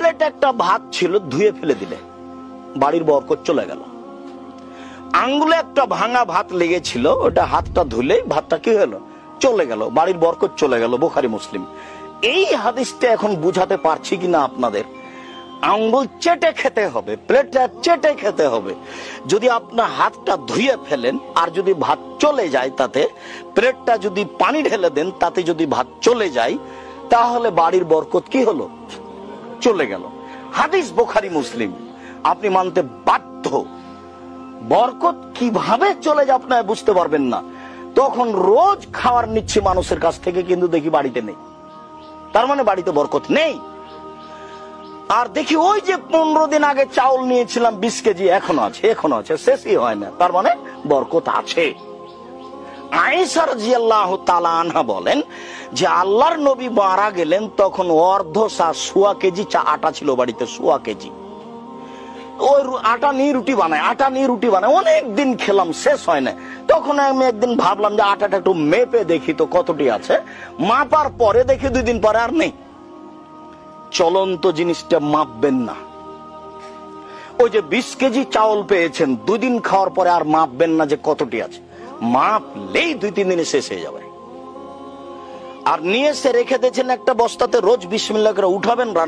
প্লেটে একটা ভাত ছিল, ধুয়ে ফেলে দিলে বাড়ির বরকত চলে গেল। আঙ্গুলে একটা ভাঙা ভাত লেগেছিল, ওটা হাতটা ধুলেই ভাতটা কি হলো, চলে গেল, বাড়ির বরকত চলে গেল। বুখারী মুসলিম। এই হাদিসটা এখন বুঝাতে পারছি কিনা আপনাদের? আঙ্গুল চেটে খেতে হবে, প্লেটটা চেটে খেতে হবে। যদি আপনার হাতটা ধুয়ে ফেলেন আর যদি ভাত চলে যায় তাতে, প্লেটটা যদি পানি ঢেলে দেন তাতে যদি ভাত চলে যায়, তাহলে বাড়ির বরকত কি হলো, চলে গেল। হাদিস বুখারী মুসলিম, আপনি মানতে বাধ্য। বরকত কিভাবে চলে যায় আপনারা বুঝতে পারবেন না। তখন রোজ খাবার নিচ্ছে মানুষের কাছ থেকে, কিন্তু দেখি বাড়িতে নেই, তার মানে বাড়িতে বরকত নেই। আর দেখি ওই যে 15 দিন আগে চাউল নিয়েছিলাম 20 কেজি, এখনো আছে, শেষই হয় না, তার মানে বরকত আছে। আয়েশা রাদিয়াল্লাহু তাআলা আনহা বলেন যে আল্লাহর নবী মারা গেলেন তখন সোয়া কেজি আটা ছিল বাড়িতে, সোয়া কেজি। ওই আটা নিয়ে রুটি বানায়, অনেক দিন খেলাম, শেষ হয় না। তখন আমি একদিন ভাবলাম যে আটাটা একটু মেপে দেখি তো কতটি আছে। মাপার পরে দেখি 2 দিন পরে আর নেই। চলন্ত জিনিসটা মাপবেন না। ওই যে 20 কেজি চাউল পেয়েছেন, 2 দিন খাওয়ার পরে আর মাপবেন না যে কতটি আছে। মাপলেই 2-3 দিনে শেষ হয়ে যাবে। আর নিয়ে এসে রেখে দিয়েছেন একটা বস্তাতে, রোজ বিসমিল্লাহ করে উঠাবেন, রান্না